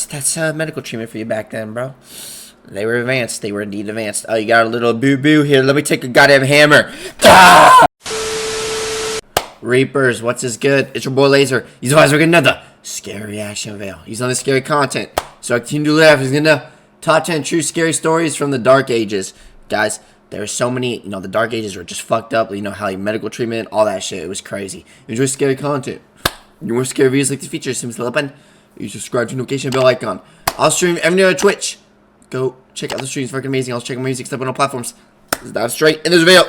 that's medical treatment for you back then, bro. They were advanced. They were indeed advanced. Oh, you got a little boo-boo here. Let me take a goddamn hammer. Ah! Reapers, what's this good? It's your boy Laser. He's always with another scary reaction video. He's on the scary content. So I continue to laugh. He's gonna top 10 true scary stories from the Dark Ages. Guys, there were so many, the Dark Ages were just fucked up. How medical treatment, all that shit. It was crazy. Enjoy scary content. You want scary videos like this feature? Simply open. You subscribe to the notification bell icon. I'll stream every day on Twitch. Go check out the streams. Fucking amazing. I'll check my music stuff on all platforms. Let's dive straight in this video.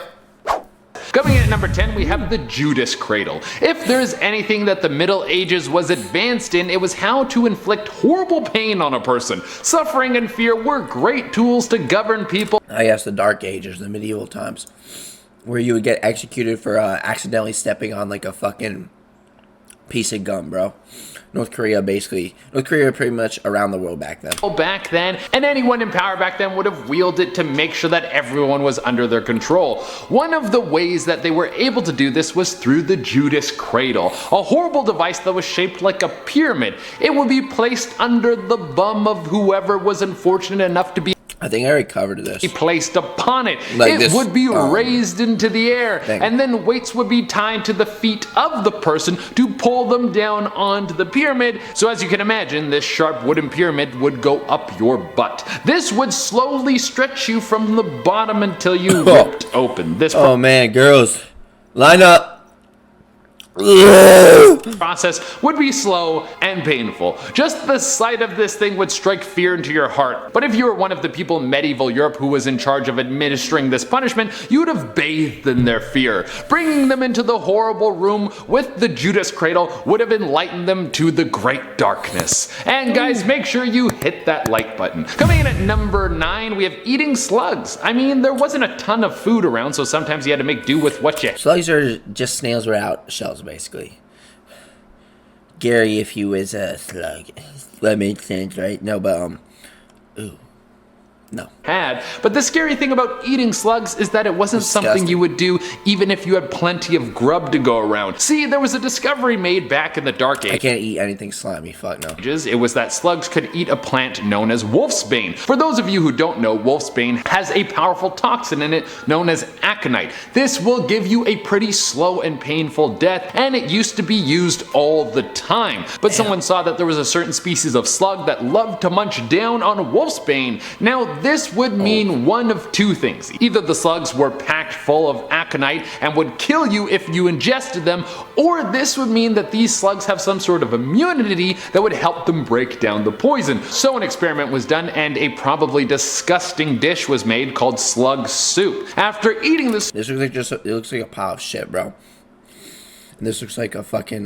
Coming in at number 10, we have the Judas Cradle. If there's anything that the Middle Ages was advanced in, it was how to inflict horrible pain on a person. Suffering and fear were great tools to govern people. I guess the Dark Ages, the medieval times, where you would get executed for accidentally stepping on like a fucking piece of gum, bro. North Korea pretty much around the world back then. And anyone in power back then would have wielded it to make sure that everyone was under their control. One of the ways that they were able to do this was through the Judas Cradle, a horrible device that was shaped like a pyramid. It would be placed under the bum of whoever was unfortunate enough to be I think I already covered this. placed upon it. Like it this, would be raised into the air, thing. and then weights would be tied to the feet of the person to pull them down onto the pyramid. So as you can imagine, this sharp wooden pyramid would go up your butt. This would slowly stretch you from the bottom until you ripped open. This oh man, girls, line up. process would be slow and painful. Just the sight of this thing would strike fear into your heart. But if you were one of the people in medieval Europe who was in charge of administering this punishment, you would have bathed in their fear. Bringing them into the horrible room with the Judas Cradle would have enlightened them to the great darkness. And guys, make sure you hit that like button. Coming in at number 9, we have eating slugs. I mean, there wasn't a ton of food around, so sometimes you had to make do with what you... Slugs are just snails without shells, basically. Gary, if you was a slug. That makes sense, right? No, but, ooh. No. But the scary thing about eating slugs is that it wasn't something you would do even if you had plenty of grub to go around. See, there was a discovery made back in the Dark Ages. I can't eat anything slimy, fuck no. It was that slugs could eat a plant known as wolfsbane. For those of you who don't know, wolfsbane has a powerful toxin in it known as aconite. This will give you a pretty slow and painful death, and it used to be used all the time. But someone saw that there was a certain species of slug that loved to munch down on wolfsbane. Now, this would mean one of two things. Either the slugs were packed full of aconite and would kill you if you ingested them, or this would mean that these slugs have some sort of immunity that would help them break down the poison. So an experiment was done and a probably disgusting dish was made called slug soup. After eating this looks like it looks like a pile of shit, bro. And this looks like a fucking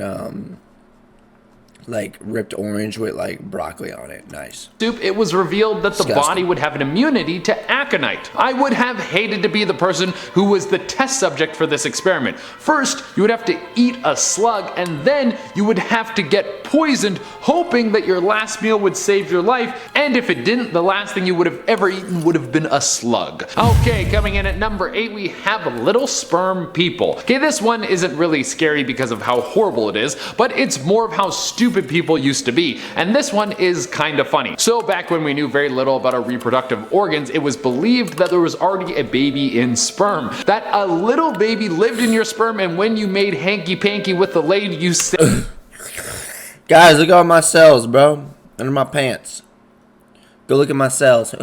like ripped orange with like broccoli on it. Nice. Soup, it was revealed that the body would have an immunity to aconite. I would have hated to be the person who was the test subject for this experiment. First, you would have to eat a slug, and then you would have to get poisoned, hoping that your last meal would save your life, and if it didn't, the last thing you would have ever eaten would have been a slug. Okay, coming in at number 8, we have little sperm people. Okay, this one isn't really scary because of how horrible it is, but it's more of how stupid people used to be, and this one is kind of funny. So back when we knew very little about our reproductive organs, it was believed that there was already a baby in sperm, that a little baby lived in your sperm, and when you made hanky-panky with the lady, you said guys, look at all my cells, bro, under my pants. Go look at my cells.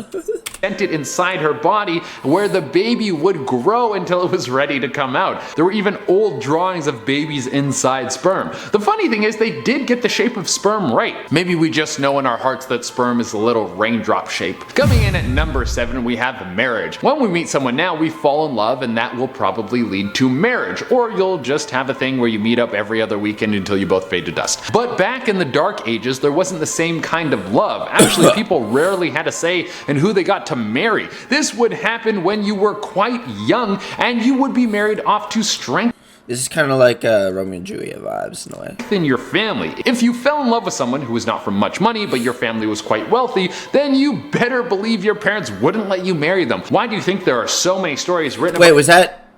sent it inside her body where the baby would grow until it was ready to come out. There were even old drawings of babies inside sperm. The funny thing is they did get the shape of sperm right. Maybe we just know in our hearts that sperm is a little raindrop shape. Coming in at number 7, we have marriage. When we meet someone now, we fall in love, and that will probably lead to marriage, or you'll just have a thing where you meet up every other weekend until you both fade to dust. But back in the Dark Ages, there wasn't the same kind of love. Actually, people rarely had a say in who they got to marry. This would happen when you were quite young, and you would be married off to strength. This is kind of like Romeo and Juliet vibes in a way. In your family. If you fell in love with someone who was not from much money, but your family was quite wealthy, then you better believe your parents wouldn't let you marry them. Why do you think there are so many stories written about— Wait, was that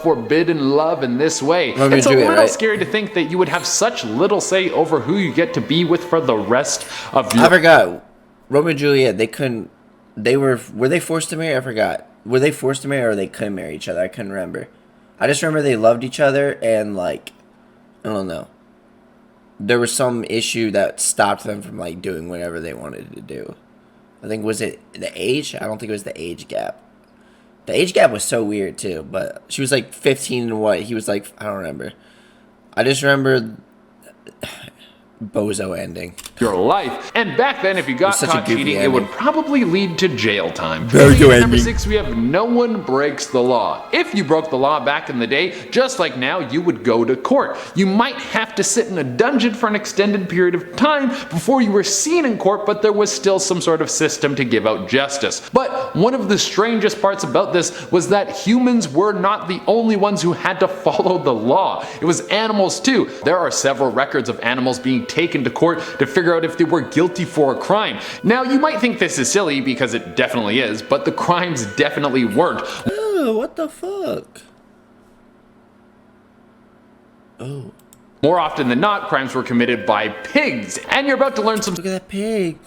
forbidden love in this way. Romeo It's a and Juliet, little right? scary to think that you would have such little say over who you get to be with for the rest of your I forgot. Romeo and Juliet, they couldn't. Were they forced to marry? I forgot. Were they forced to marry or they couldn't marry each other? I couldn't remember. I just remember they loved each other and like, I don't know. There was some issue that stopped them from like doing whatever they wanted to do. I think, was it the age? I don't think it was the age gap. The age gap was so weird too, but she was like 15 and what? He was like, I don't remember. I just remember bozo ending. your life. And back then, if you got Such a caught goofy cheating, it ending. would probably lead to jail time. Bozo Number ending. 6, we have no one breaks the law. If you broke the law back in the day, just like now, you would go to court. You might have to sit in a dungeon for an extended period of time before you were seen in court, but there was still some sort of system to give out justice. But one of the strangest parts about this was that humans were not the only ones who had to follow the law. It was animals too. There are several records of animals being taken to court to figure out if they were guilty for a crime. Now, you might think this is silly because it definitely is, but the crimes definitely weren't. Oh, what the fuck? Oh. More often than not, crimes were committed by pigs. And you're about to learn some Look at that pig.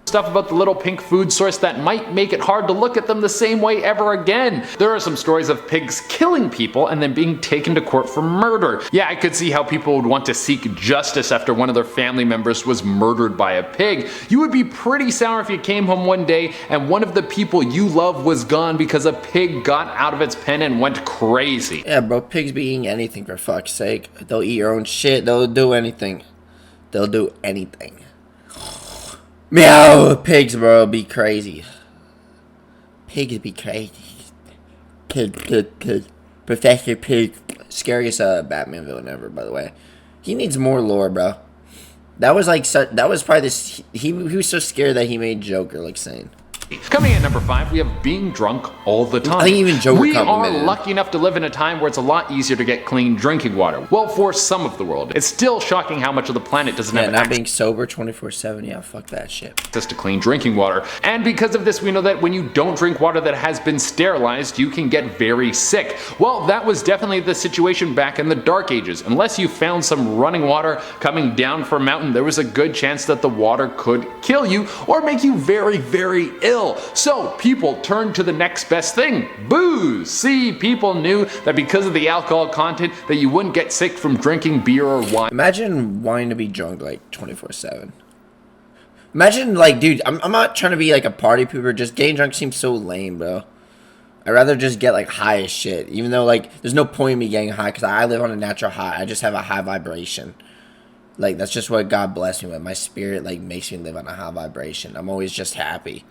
stuff about the little pink food source that might make it hard to look at them the same way ever again. There are some stories of pigs killing people and then being taken to court for murder. Yeah, I could see how people would want to seek justice after one of their family members was murdered by a pig. You would be pretty sour if you came home one day and one of the people you love was gone because a pig got out of its pen and went crazy. Yeah, bro, pigs be eating anything for fuck's sake. They'll eat your own shit. They'll do anything. They'll do anything. Meow, pigs, bro, be crazy. Pigs be crazy. Pig. Professor Pig. Scariest Batman villain ever, by the way. He needs more lore, bro. That was like, that was probably this. He was so scared that he made Joker look sane. Coming in number 5, we have being drunk all the time. I think even Joker We are complimented him. lucky enough to live in a time where it's a lot easier to get clean drinking water. Well, for some of the world. It's still shocking how much of the planet doesn't Yeah, have not being sober 24/7. Yeah, fuck that shit. access to clean drinking water. And because of this, we know that when you don't drink water that has been sterilized, you can get very sick. Well, that was definitely the situation back in the Dark Ages. Unless you found some running water coming down from a mountain, there was a good chance that the water could kill you or make you very, very ill. So people turned to the next best thing, booze. See, people knew that because of the alcohol content that you wouldn't get sick from drinking beer or wine. Imagine wanting to be drunk like 24/7. Imagine like, dude, I'm not trying to be like a party pooper. Just getting drunk seems so lame, bro. I'd rather just get like high as shit. Even though like there's no point in me getting high because I live on a natural high. I just have a high vibration. Like that's just what God blessed me with. My spirit like makes me live on a high vibration. I'm always just happy.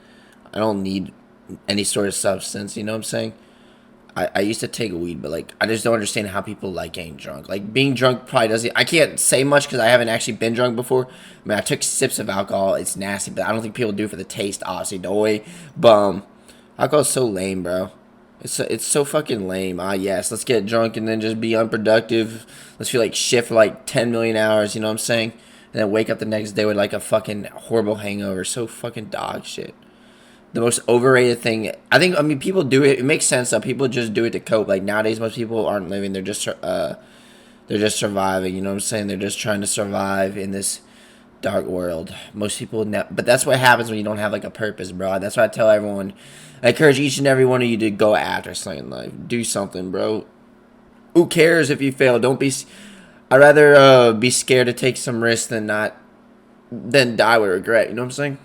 I don't need any sort of substance, you know what I'm saying? I used to take weed, but like I just don't understand how people like getting drunk. Like being drunk probably doesn't. I can't say much because I haven't actually been drunk before. I mean, I took sips of alcohol. It's nasty, but I don't think people do it for the taste. Obviously, no way. But alcohol's so lame, bro. It's so fucking lame. Yes, let's get drunk and then just be unproductive. Let's feel like shit for like 10 million hours. You know what I'm saying? And then wake up the next day with like a fucking horrible hangover. So fucking dog shit. The most overrated thing, I mean, people do it. It makes sense that people just do it to cope. Like nowadays, most people aren't living; they're just surviving. You know what I'm saying? They're just trying to survive in this dark world. Most people, but that's what happens when you don't have like a purpose, bro. That's why I tell everyone. I encourage each and every one of you to go after something in life. Do something, bro. Who cares if you fail? Don't be. I'd rather be scared to take some risks than die with regret. You know what I'm saying?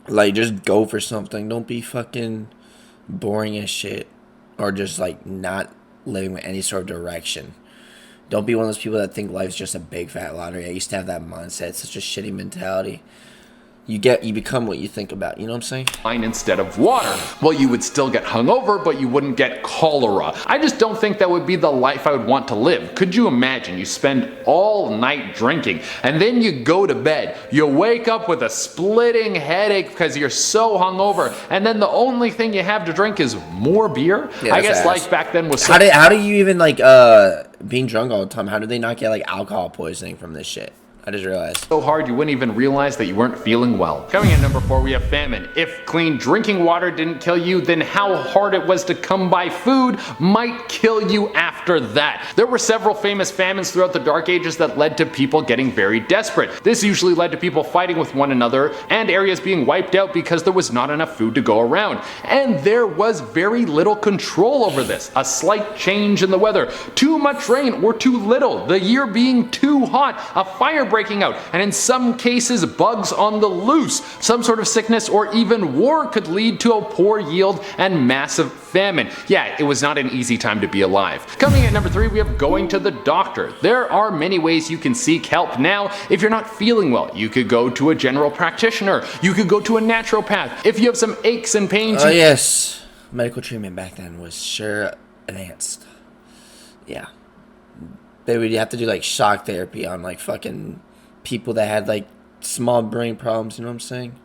Like, just go for something. Don't be fucking boring as shit. Or just, like, not living with any sort of direction. Don't be one of those people that think life's just a big fat lottery. I used to have that mindset. It's such a shitty mentality. You become what you think about. You know what I'm saying? Wine instead of water. Well, you would still get hungover, but you wouldn't get cholera. I just don't think that would be the life I would want to live. Could you imagine? You spend all night drinking, and then you go to bed. You wake up with a splitting headache because you're so hungover, and then the only thing you have to drink is more beer? Yeah, I guess ass. life back then was so... How do you even, like, being drunk all the time, how do they not get, like, alcohol poisoning from this shit? I just realized. So hard you wouldn't even realize that you weren't feeling well. Coming in number 4, we have famine. If clean drinking water didn't kill you, then how hard it was to come by food might kill you after that. There were several famous famines throughout the Dark Ages that led to people getting very desperate. This usually led to people fighting with one another and areas being wiped out because there was not enough food to go around. And there was very little control over this. A slight change in the weather, too much rain or too little, the year being too hot, a fire breaking out, and in some cases bugs on the loose. Some sort of sickness or even war could lead to a poor yield and massive famine. Yeah, it was not an easy time to be alive. Coming in at number 3, we have going to the doctor. There are many ways you can seek help now. If you're not feeling well, you could go to a general practitioner. You could go to a naturopath. If you have some aches and pains. Oh yes, medical treatment back then was sure advanced. Yeah, they would have to do like shock therapy on like fucking people that had like small brain problems. You know what I'm saying?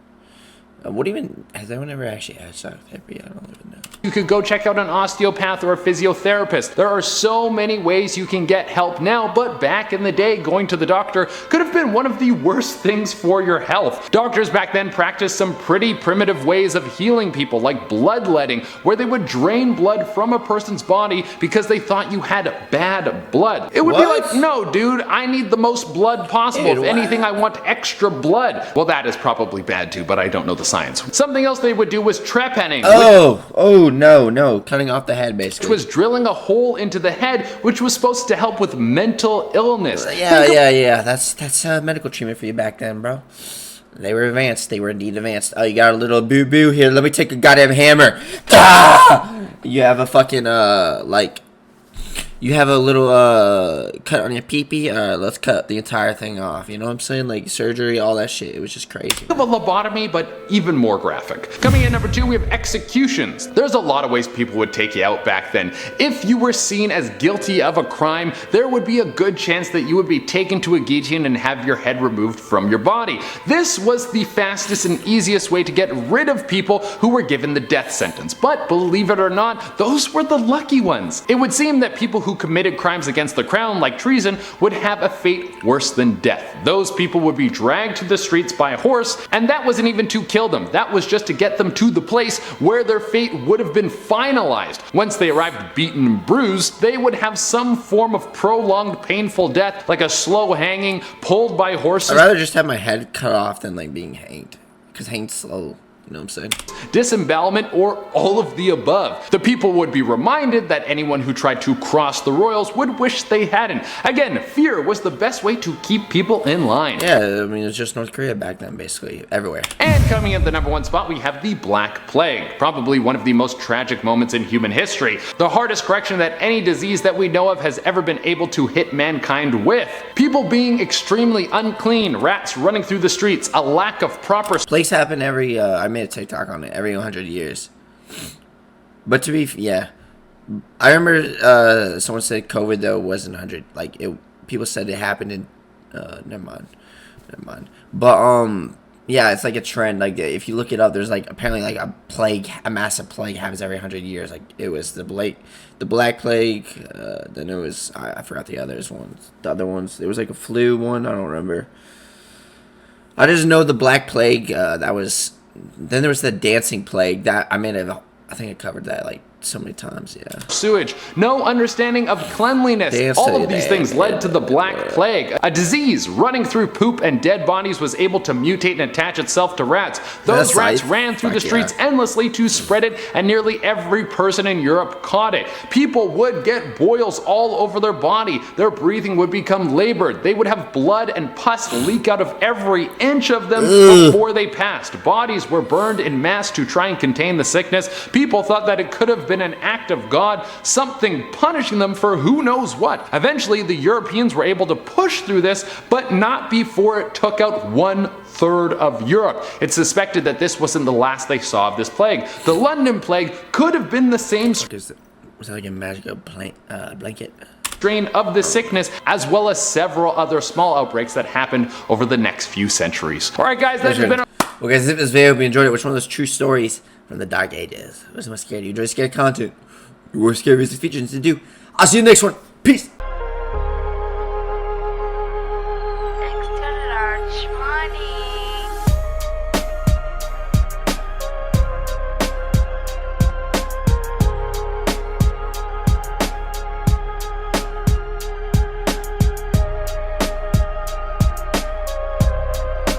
What even has anyone ever actually had shock therapy? I don't even know. You could go check out an osteopath or a physiotherapist. There are so many ways you can get help now, but back in the day, going to the doctor could have been one of the worst things for your health. Doctors back then practiced some pretty primitive ways of healing people, like bloodletting, where they would drain blood from a person's body because they thought you had bad blood. It would be like, no dude, I need the most blood possible. If anything, I want extra blood. Well, that is probably bad too, but I don't know the science. Something else they would do was trepanning. Oh no, cutting off the head basically. Which was drilling a hole into the head, which was supposed to help with mental illness. Yeah. That's medical treatment for you back then, bro. They were advanced. They were indeed advanced. Oh, you got a little boo-boo here. Let me take a goddamn hammer. Ah! You have a fucking you have a little cut on your pee-pee. Let's cut the entire thing off. You know what I'm saying? Like surgery, all that shit. It was just crazy. Of a lobotomy, but even more graphic. Coming in number 2, we have executions. There's a lot of ways people would take you out back then. If you were seen as guilty of a crime, there would be a good chance that you would be taken to a guillotine and have your head removed from your body. This was the fastest and easiest way to get rid of people who were given the death sentence. But believe it or not, those were the lucky ones. It would seem that people who committed crimes against the crown, like treason, would have a fate worse than death. Those people would be dragged to the streets by horse, and that wasn't even to kill them. That was just to get them to the place where their fate would have been finalized. Once they arrived beaten and bruised, they would have some form of prolonged painful death, like a slow hanging, pulled by horses. I'd rather just have my head cut off than like being hanged, because hanged's slow. You know what I'm saying? Disembowelment, or all of the above. The people would be reminded that anyone who tried to cross the royals would wish they hadn't. Again, fear was the best way to keep people in line. Yeah, I mean, it's just North Korea back then, basically, everywhere. And coming in at the number 1 spot, we have the Black Plague. Probably one of the most tragic moments in human history. The hardest correction that any disease that we know of has ever been able to hit mankind with. People being extremely unclean, rats running through the streets, a lack of proper... Plagues happen every, I made a TikTok on it, every 100 years. But to be, I remember someone said COVID though wasn't 100. Like people said it happened in, never mind. But yeah, it's like a trend. Like if you look it up, there's like apparently like a massive plague happens every 100 years. Like it was the Black Plague. Then it was I forgot the other ones. There was like a flu one. I don't remember. I just know the Black Plague. That was. Then there was the dancing plague. That I think I covered that like so many times, yeah. Sewage, no understanding of cleanliness. All of these things led to the Black Plague. A disease running through poop and dead bodies was able to mutate and attach itself to rats. Those rats ran through the streets endlessly to spread it, and nearly every person in Europe caught it. People would get boils all over their body. Their breathing would become labored. They would have blood and pus leak out of every inch of them before they passed. Bodies were burned in mass to try and contain the sickness. People thought that it could have been an act of God, something punishing them for who knows what. Eventually, the Europeans were able to push through this, but not before it took out 1/3 of Europe. It's suspected that this wasn't the last they saw of this plague. The London plague could have been the same. Was that like a magical blanket? Strain of the sickness, as well as several other small outbreaks that happened over the next few centuries. Alright guys, that's been well guys, if this video, hope you enjoyed it. Which one of those true stories from the Dark Ages was most scared? You enjoy scary content? You were scary music features to do. I'll see you in the next one. Peace.